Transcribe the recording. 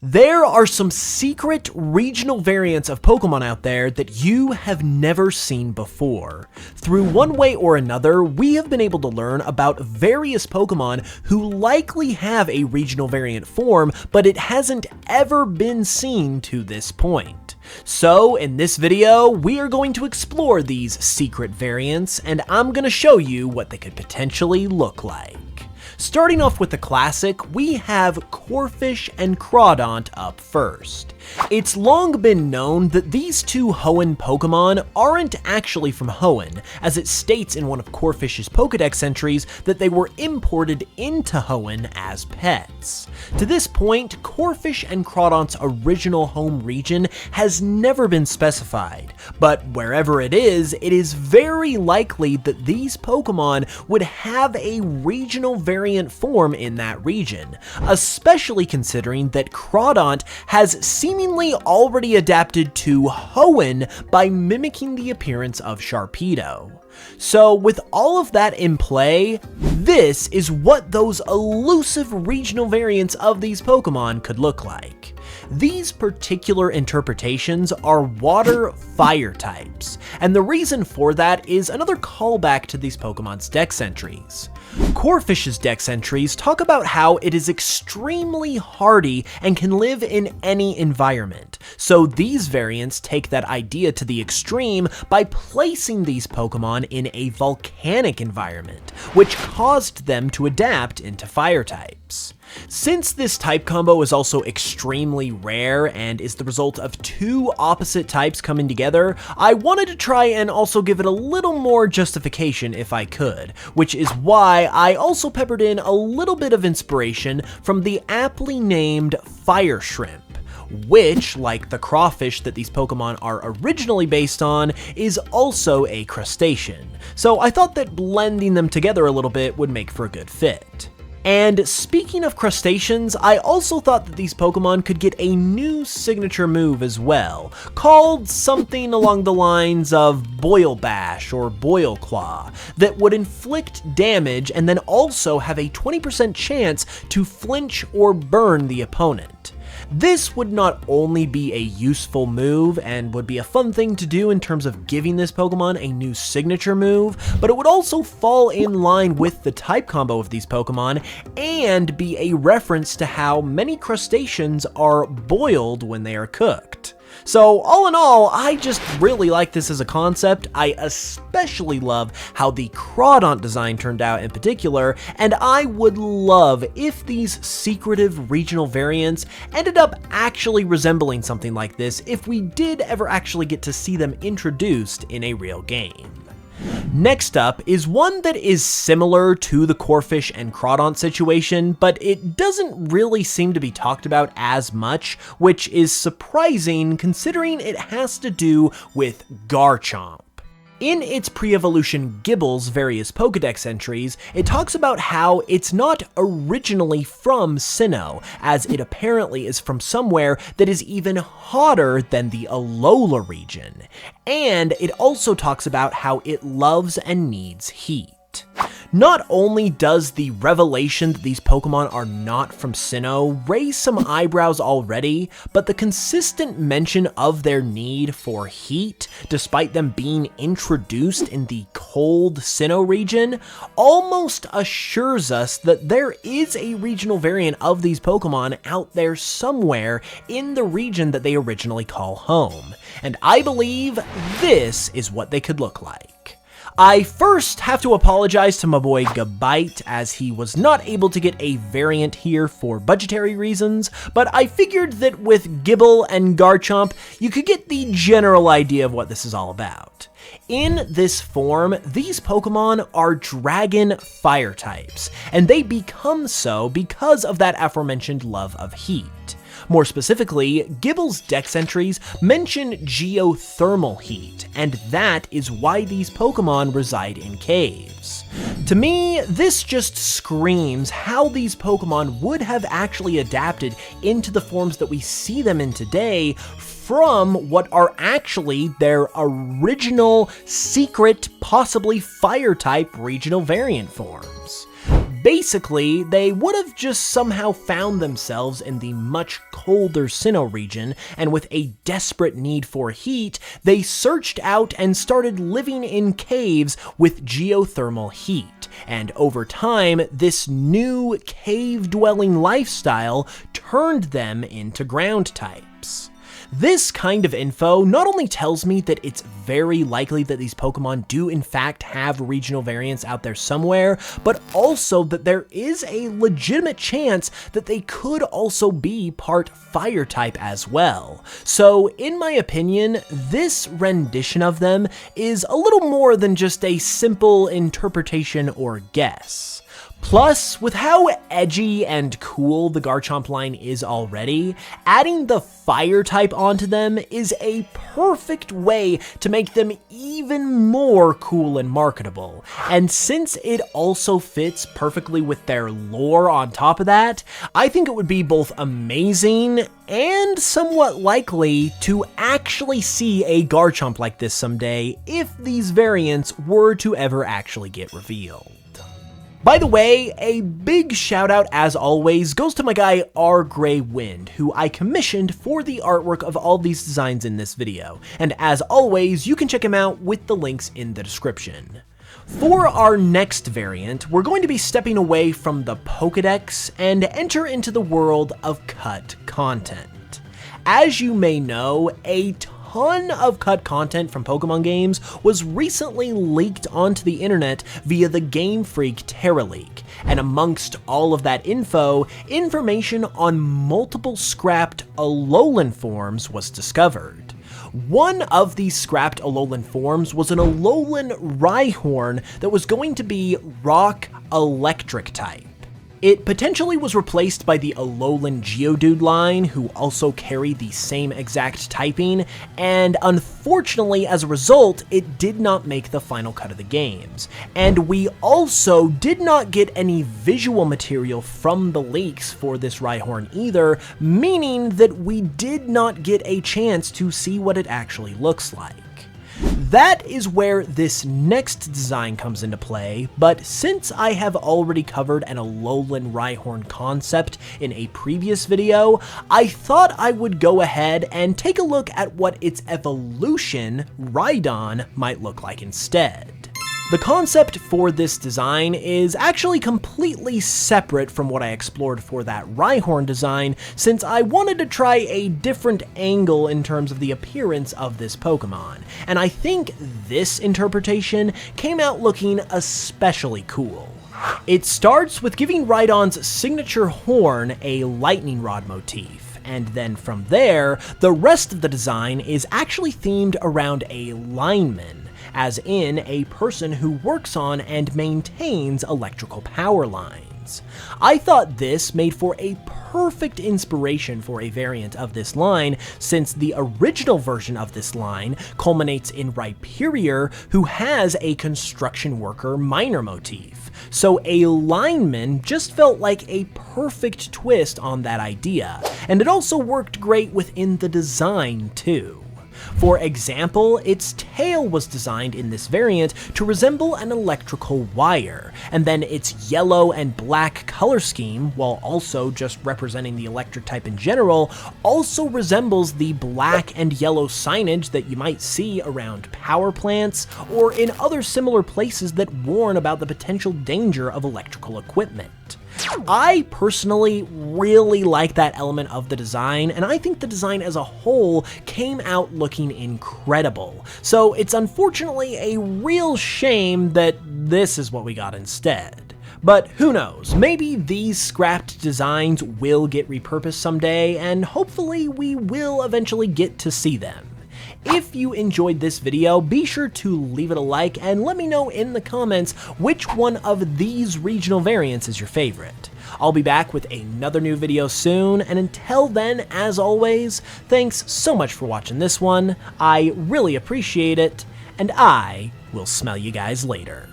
There are some secret regional variants of Pokemon out there that you have never seen before. Through one way or another, we have been able to learn about various Pokemon who likely have a regional variant form, but it hasn't ever been seen to this point. So in this video, we are going to explore these secret variants, and I'm going to show you what they could potentially look like. Starting off with the classic, we have Corphish and Crawdaunt up first. It's long been known that these two Hoenn Pokemon aren't actually from Hoenn, as it states in one of Corphish's Pokedex entries that they were imported into Hoenn as pets. To this point, Corphish and Crawdaunt's original home region has never been specified, but wherever it is very likely that these Pokemon would have a regional variant form in that region, especially considering that Crawdaunt has seemingly already adapted to Hoenn by mimicking the appearance of Sharpedo. So with all of that in play, this is what those elusive regional variants of these Pokemon could look like. These particular interpretations are water-fire types, and the reason for that is another callback to these Pokemon's dex entries. Corphish's dex entries talk about how it is extremely hardy and can live in any environment, so these variants take that idea to the extreme by placing these Pokemon in a volcanic environment, which caused them to adapt into fire types. Since this type combo is also extremely rare and is the result of two opposite types coming together, I wanted to try and also give it a little more justification if I could, which is why I also peppered in a little bit of inspiration from the aptly named Fire Shrimp, which, like the crawfish that these Pokemon are originally based on, is also a crustacean. So I thought that blending them together a little bit would make for a good fit. And speaking of crustaceans, I also thought that these Pokemon could get a new signature move as well, called something along the lines of Boil Bash or Boil Claw, that would inflict damage and then also have a 20% chance to flinch or burn the opponent. This would not only be a useful move and would be a fun thing to do in terms of giving this Pokemon a new signature move, but it would also fall in line with the type combo of these Pokemon and be a reference to how many crustaceans are boiled when they are cooked. So all in all, I just really like this as a concept. I especially love how the Crawdaunt design turned out in particular, and I would love if these secretive regional variants ended up actually resembling something like this if we did ever actually get to see them introduced in a real game. Next up is one that is similar to the Corphish and Crawdaunt situation, but it doesn't really seem to be talked about as much, which is surprising considering it has to do with Garchomp. In its pre-evolution Gible's various Pokedex entries, it talks about how it's not originally from Sinnoh, as it apparently is from somewhere that is even hotter than the Alola region. And it also talks about how it loves and needs heat. Not only does the revelation that these Pokemon are not from Sinnoh raise some eyebrows already, but the consistent mention of their need for heat, despite them being introduced in the cold Sinnoh region, almost assures us that there is a regional variant of these Pokemon out there somewhere in the region that they originally call home. And I believe this is what they could look like. I first have to apologize to my boy Gabite, as he was not able to get a variant here for budgetary reasons, but I figured that with Gible and Garchomp, you could get the general idea of what this is all about. In this form, these Pokemon are dragon fire types, and they become so because of that aforementioned love of heat. More specifically, Gible's dex entries mention geothermal heat, and that is why these Pokemon reside in caves. To me, this just screams how these Pokemon would have actually adapted into the forms that we see them in today from what are actually their original, secret, possibly fire-type regional variant forms. Basically, they would have just somehow found themselves in the much colder Sinnoh region, and with a desperate need for heat, they searched out and started living in caves with geothermal heat. And over time, this new cave-dwelling lifestyle turned them into ground types. This kind of info not only tells me that it's very likely that these Pokemon do in fact have regional variants out there somewhere, but also that there is a legitimate chance that they could also be part fire type as well. So in my opinion, this rendition of them is a little more than just a simple interpretation or guess. Plus, with how edgy and cool the Garchomp line is already, adding the fire type onto them is a perfect way to make them even more cool and marketable. And since it also fits perfectly with their lore on top of that, I think it would be both amazing and somewhat likely to actually see a Garchomp like this someday if these variants were to ever actually get revealed. By the way, a big shout out as always goes to my guy Rgreywind, who I commissioned for the artwork of all these designs in this video, and as always, you can check him out with the links in the description. For our next variant, we're going to be stepping away from the Pokédex and enter into the world of cut content. As you may know, a ton of cut content from Pokemon games was recently leaked onto the internet via the Game Freak Terra leak, and amongst all of that info, information on multiple scrapped Alolan forms was discovered. One of these scrapped Alolan forms was an Alolan Rhyhorn that was going to be Rock Electric type. It potentially was replaced by the Alolan Geodude line, who also carry the same exact typing, and unfortunately as a result, it did not make the final cut of the games. And we also did not get any visual material from the leaks for this Rhyhorn either, meaning that we did not get a chance to see what it actually looks like. That is where this next design comes into play, but since I have already covered an Alolan Rhyhorn concept in a previous video, I thought I would go ahead and take a look at what its evolution, Rhydon, might look like instead. The concept for this design is actually completely separate from what I explored for that Rhyhorn design, since I wanted to try a different angle in terms of the appearance of this Pokemon, and I think this interpretation came out looking especially cool. It starts with giving Rhydon's signature horn a lightning rod motif, and then from there, the rest of the design is actually themed around a lineman, as in a person who works on and maintains electrical power lines. I thought this made for a perfect inspiration for a variant of this line, since the original version of this line culminates in Rhyperior, who has a construction worker miner motif. So a lineman just felt like a perfect twist on that idea, and it also worked great within the design too. For example, its tail was designed in this variant to resemble an electrical wire, and then its yellow and black color scheme, while also just representing the electric type in general, also resembles the black and yellow signage that you might see around power plants or in other similar places that warn about the potential danger of electrical equipment. I personally really like that element of the design, and I think the design as a whole came out looking incredible. So it's unfortunately a real shame that this is what we got instead. But who knows, maybe these scrapped designs will get repurposed someday, and hopefully we will eventually get to see them. If you enjoyed this video, be sure to leave it a like and let me know in the comments which one of these regional variants is your favorite. I'll be back with another new video soon, and until then, as always, thanks so much for watching this one, I really appreciate it, and I will smell you guys later.